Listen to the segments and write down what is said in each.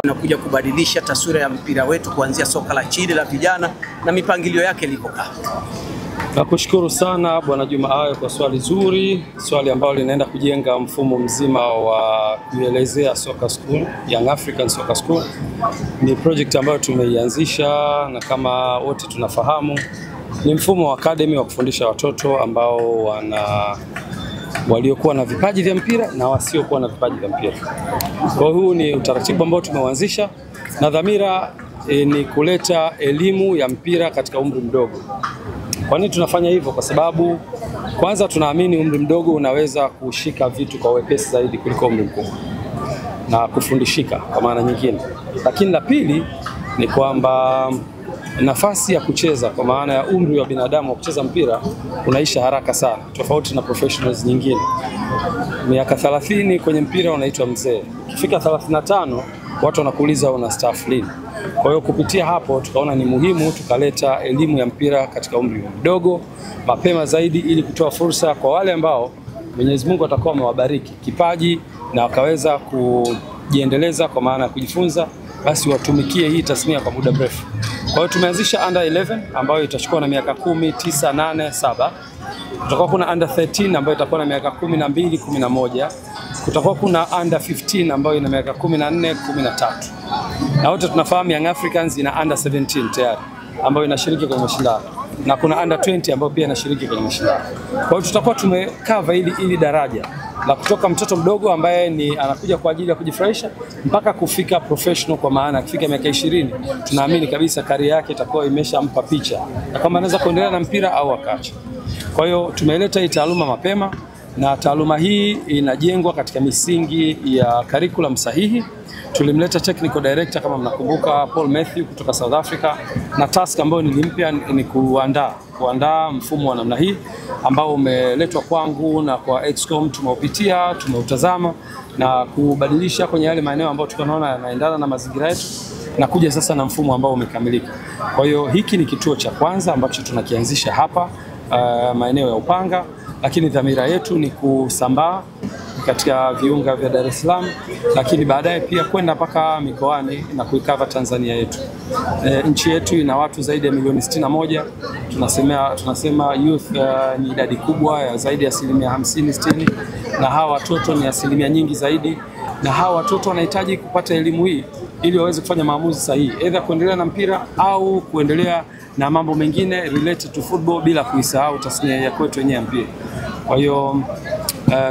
inakuja kubadilisha taswira ya mpira wetu kuanzia soka la chini la vijana na mipangilio yake ilipokaa. Nakushukuru sana Bwana Juma Ayo kwa swali zuri, swali ambalo linaenda kujenga mfumo mzima wa kuelezea Soccer School, Young African Soccer School. Ni project ambayo tumeianzisha na kama wote tunafahamu ni mfumo wa academy wa kufundisha watoto ambao waliokuwa na vipaji vya mpira na wasiokuwa na vipaji vya mpira. Kwa huu ni utaratibu ambao tumeuanzisha na dhamira ni kuleta elimu ya mpira katika umri mdogo. Kwa nini tunafanya hivyo? Kwa sababu kwanza tunaamini umri mdogo unaweza kushika vitu kwa wepesi zaidi kuliko umri mkubwa na kufundishika kwa maana nyingine. Lakini la pili ni kwamba nafasi ya kucheza kwa maana ya umri wa binadamu wa kucheza mpira unaisha haraka sana, tofauti na professionals nyingine. Miaka 30 kwenye mpira unaitwa mzee. Ukifika 35 watu wanakuuliza una staff lini. Kwa hiyo kupitia hapo tukaona ni muhimu tukaleta elimu ya mpira katika umri mdogo mapema zaidi, ili kutoa fursa kwa wale ambao Mwenyezi Mungu atakuwa amewabariki kipaji na wakaweza kujiendeleza kwa maana ya kujifunza, basi watumikie hii tasnia kwa muda mrefu. Kwa hiyo tumeanzisha under 11 ambayo itachukua na miaka 10, 9, 8, 7. Kutakuwa kuna under 13 ambayo itakuwa na miaka 12, 11. Kutakuwa kuna under 15 ambayo ina miaka 14, 13. Na wote tunafahamu Young Africans ina under 17 tayari ambayo inashiriki kwenye mashindano. Na kuna under 20 ambayo pia inashiriki kwenye mashindano. Kwa hiyo tutakuwa tumekava ili daraja la kutoka mtoto mdogo ambaye anakuja kwa ajili ya kujifurahisha mpaka kufika professional, kwa maana akifika miaka 20 tunaamini kabisa career yake itakuwa imeshampa picha na kama anaweza kuendelea na mpira au akaacha. Kwa hiyo tumeleta hii taaluma mapema na taaluma hii inajengwa katika misingi ya curriculum sahihi. Tulimleta technical director kama mnakumbuka, Paul Matthew kutoka South Africa, na task ambayo nilimpia ni kuandaa mfumo wa namna hii ambao umeletwa kwangu na kwa Excom. Tumeupitia, tumeutazama na kubadilisha kwenye yale maeneo ambayo tunaona yanaendana na mazingira yetu na kuja sasa na mfumo ambao umekamilika. Kwa hiyo hiki ni kituo cha kwanza ambacho tunakianzisha hapa maeneo ya Upanga, lakini dhamira yetu ni kusambaa katika viunga vya Dar es Salaam, lakini baadaye pia kwenda mpaka mikoani na kuikava Tanzania yetu. Nchi yetu ina watu zaidi ya milioni 61. Tunasema youth ni idadi kubwa ya zaidi ya 50-60, na hawa watoto ni asilimia nyingi zaidi, na hawa watoto wanahitaji kupata elimu hii ili waweze kufanya maamuzi sahihi, either kuendelea na mpira au kuendelea na mambo mengine related to football bila kuisahau tasnia ya kwetu yenyewe ya mpira. Kwa hiyo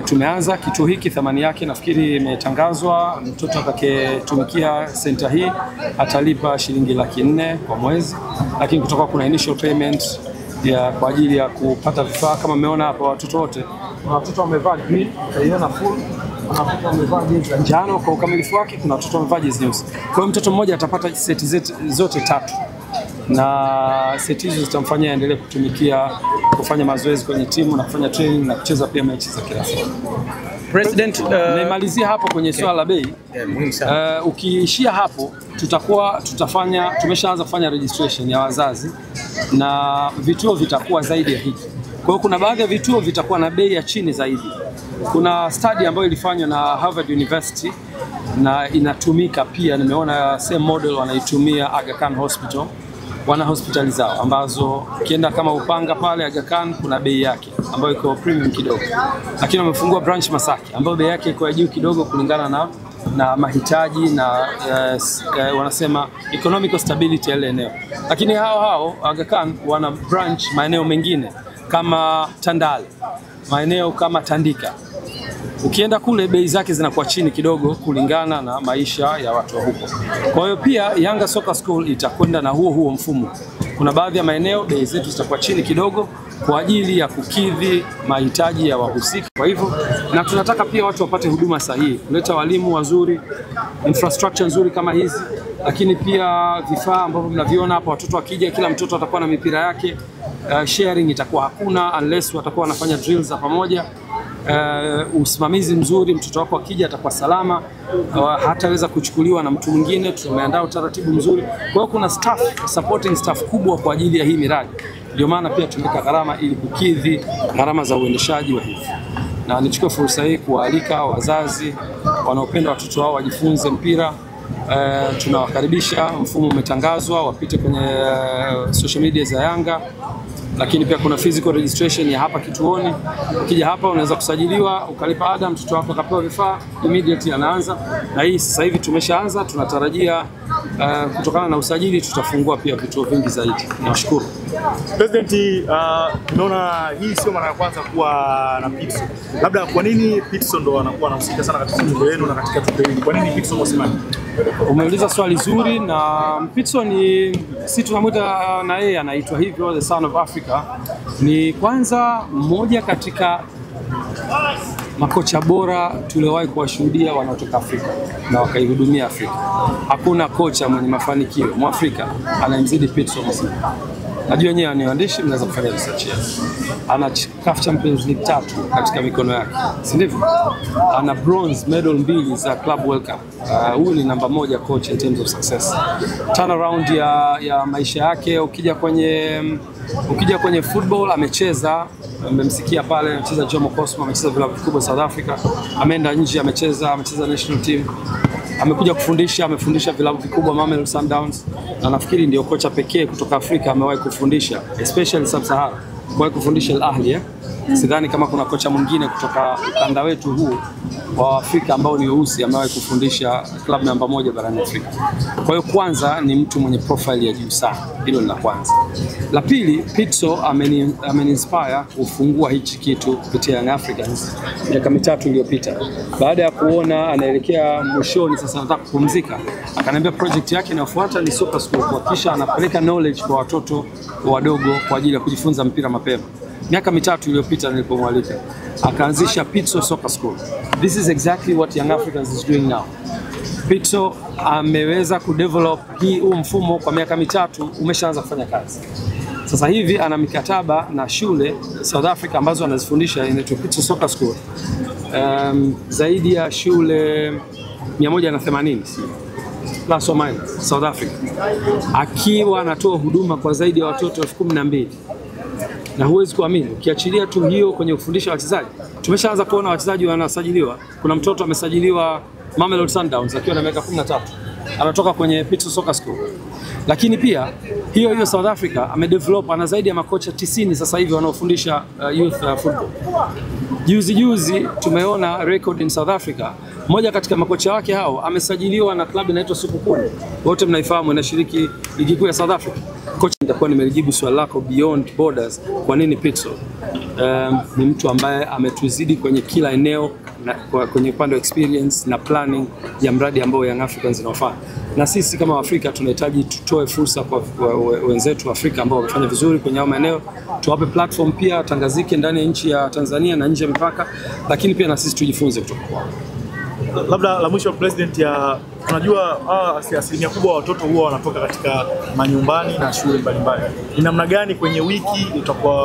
tumeanza kituo hiki, thamani yake nafikiri imetangazwa. Mtoto atakayetumikia center hii atalipa shilingi 400,000 kwa mwezi, lakini kutoka kuna initial payment kwa ajili ya kupata vifaa. Kama mmeona hapa watoto wote, watoto wamevaa green, utaiona full, watoto wamevaa jezi njano kwa ukamilifu wake, kuna watoto wamevaa jezi nyeusi. Kwa hiyo mtoto mmoja atapata seti zote 3. Na seti hizo zitamfanyia aendelee kutumikia kufanya mazoezi kwenye timu na kufanya training na kucheza pia mechi za kirafiki. President, nimemalizia hapo kwenye swala la bei. Ukiishia hapo tumeshaanza kufanya registration ya wazazi na vituo vitakuwa zaidi ya hiki. Kwa hiyo kuna baadhi ya vituo vitakuwa na bei ya chini zaidi. Kuna study ambayo ilifanywa na Harvard University na inatumika pia, nimeona same model wanaitumia Aga Khan Hospital. Wana hospitali zao ambazo ukienda kama Upanga pale Aga Khan kuna bei yake ambayo iko premium kidogo, lakini wamefungua branch Masaki ambayo bei yake iko juu kidogo kulingana na mahitaji na wanasema economic stability ya eneo. Lakini hao Aga Khan wana branch maeneo mengine kama Tandale, maeneo kama Tandika. Ukienda kule bei zake zinakuwa chini kidogo kulingana na maisha ya watu wa huko. Kwa hiyo pia Yanga Soccer School itakwenda na huo mfumo. Kuna baadhi ya maeneo bei zetu zitakuwa chini kidogo kwa ajili ya kukidhi mahitaji ya wahusika. Kwa hivyo na tunataka pia watu wapate huduma sahihi, kuleta walimu wazuri, infrastructure nzuri kama hizi, lakini pia vifaa ambavyo mnaviona hapa. Watoto wakija, kila mtoto atakuwa na mipira yake. Sharing itakuwa hakuna unless watakuwa wanafanya drills za pamoja. Usimamizi mzuri, mtoto wako akija atakuwa salama, hataweza kuchukuliwa na mtu mwingine. Tumeandaa utaratibu mzuri. Kwa hiyo kuna supporting staff kubwa kwa ajili ya hii miradi. Ndio maana pia tumeweka gharama ili kukidhi gharama za uendeshaji wa hivi. Na nichukue fursa hii kualika wazazi wanaopenda watoto wao wajifunze mpira Tunawakaribisha, mfumo umetangazwa, wapite kwenye social media za Yanga. Lakini pia kuna physical registration ya hapa kituoni. Ukija hapa unaweza kusajiliwa, ukalipa ada, mtoto wako akapewa vifaa, immediately anaanza. Na hii sasa hivi tumeshaanza, tunatarajia kutokana na usajili tutafungua pia vituo vingi zaidi. Nashukuru. President, tunaona hii sio mara ya kwanza kuwa na Pitso. Labda kwa nini Pitso ndo anakuwa anahusika sana katika mambo yenu na katika tukio hili? Kwa nini Pitso msimani? Umeuliza swali zuri, na Pitso ni si tunamwita na yeye anaitwa hivyo, the son of Africa. Ni kwanza mmoja katika makocha bora tuliowahi kuwashuhudia wanaotoka Afrika na wakaihudumia Afrika. Hakuna kocha mwenye mafanikio Mwafrika anayemzidi Pitso Mosimane. Najua nyewe ni waandishi, mnaweza kufanya research yenu. Ana CAF Champions League 3 katika mikono yake, si ndivyo? Ana bronze medal 2 za Club World Cup. Huyu ni namba 1 coach in terms of success. Turnaround ya maisha yake, ukija kwenye football amecheza, mmemsikia pale anacheza Jomo Cosmo, amecheza vilabu vikubwa South Africa, ameenda nje amecheza national team. Amekuja kufundisha, amefundisha vilabu vikubwa Mamelodi Sundowns, na nafikiri ndio kocha pekee kutoka Afrika amewahi kufundisha, especially Sub-Sahara, amewahi kufundisha Al Ahly. Sidhani kama kuna kocha mwingine kutoka ukanda wetu huu wa Afrika ambao ni weusi amewahi kufundisha klabu namba 1 barani Afrika. Kwa hiyo kwanza ni mtu mwenye profile ya juu sana, hilo ni la kwanza. La pili, Pitso ameni-inspire kufungua hichi kitu kupitia Young Africans miaka 3 iliyopita. Baada ya kuona anaelekea mwishoni, sasa anataka kupumzika, akaniambia project yake inayofuata ni Soccer School, kuhakikisha anapeleka knowledge kwa watoto wadogo kwa ajili ya kujifunza mpira mapema. Miaka 3 iliyopita nilipomwalika, akaanzisha Pitso Soccer School. This is exactly what Young Africans is doing now. Pitso ameweza kudevelop huu mfumo kwa miaka 3, umeshaanza kufanya kazi. Sasa hivi ana mikataba na shule South Africa ambazo anazifundisha, inaitwa Pitso Soccer School. Zaidi ya shule 180 plus or minus South Africa, akiwa anatoa huduma kwa zaidi ya watoto 12,000. Na huwezi kuamini, ukiachilia tu hiyo kwenye kufundisha wachezaji, tumeshaanza kuona wachezaji wanasajiliwa. Kuna mtoto amesajiliwa Mamelodi Sundowns akiwa na miaka 13, anatoka kwenye Pitso Soccer School. Lakini pia hiyo South Africa amedevelop, ana zaidi ya makocha 90 sasa hivi wanaofundisha youth football. Juzi tumeona record in South Africa, mmoja katika makocha wake hao amesajiliwa na klabu inaitwa Superkuni. Wote mnaifahamu, inashiriki ligi kuu ya South Africa. Coach, nitakuwa nimelijibu swali lako beyond borders, kwa nini Pitso? Ni mtu ambaye ametuzidi kwenye kila eneo, kwenye upande wa experience na planning ya mradi ambao Young Africans inafanya. Na sisi kama Afrika tunahitaji tutoe fursa kwa wenzetu wa Afrika ambao wamefanya vizuri kwenye haya maeneo, tuwape platform pia, tangazike ndani ya nchi ya Tanzania na nje ya mipaka, lakini pia na sisi tujifunze kutoka kwao. Labda la mwisho, President, tunajua asilimia kubwa watoto huwa wanatoka katika manyumbani na shule mbalimbali. Ni namna gani kwenye wiki utakuwa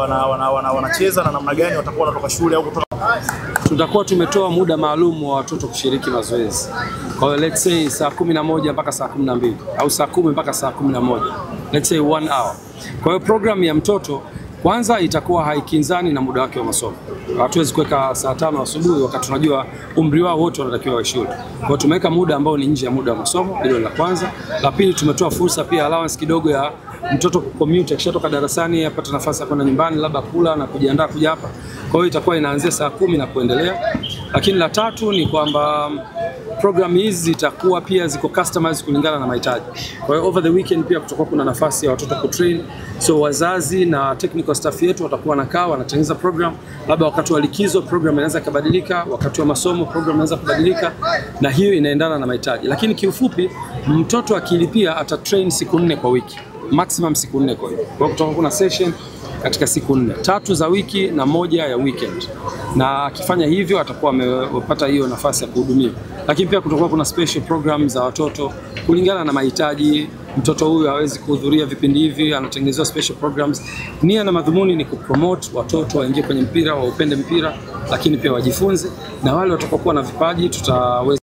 wanacheza na namna gani watakuwa wanatoka shule au kutoka? Tutakuwa tumetoa muda maalum wa watoto kushiriki mazoezi. Kwa hiyo let's say saa 11 mpaka saa 12 au saa 10 mpaka saa 11. Let's say 1 hour. Kwa hiyo program ya mtoto kwanza itakuwa haikinzani na muda wake wa masomo. Hatuwezi kuweka saa 5 asubuhi wakati tunajua umri wao wote wanatakiwa wa shule. Kwa hiyo tumeweka muda ambao ni nje ya muda wa masomo, hilo la kwanza. La pili, tumetoa fursa pia allowance kidogo ya mtoto commute, akishatoka darasani apate nafasi ya kwenda nyumbani labda kula na kujiandaa kuja hapa. Kwa hiyo itakuwa inaanzia saa 10 na kuendelea. Lakini la tatu ni kwamba program hizi zitakuwa pia ziko customized kulingana na mahitaji. Kwa hiyo over the weekend pia kutakuwa kuna nafasi ya watoto kutrain. So wazazi na technical staff yetu watakuwa wanakaa wanatengeneza program. Labda wakati wa likizo program inaweza kubadilika, wakati wa masomo program inaweza kubadilika, na hiyo inaendana na mahitaji. Lakini kiufupi, mtoto akilipia atatrain siku 4 kwa wiki. Maximum siku 4 kwa wiki. Kwa hiyo kutakuwa kuna session katika siku 4, 3 za wiki na 1 ya weekend. Na akifanya hivyo atakuwa amepata hiyo nafasi ya kuhudumia. Lakini pia kutakuwa kuna special programs za watoto kulingana na mahitaji. Mtoto huyu hawezi kuhudhuria vipindi hivi, anatengenezewa special programs. Nia na madhumuni ni kupromote watoto waingie kwenye mpira, waupende mpira, lakini pia wajifunze, na wale watakokuwa na vipaji tutaweza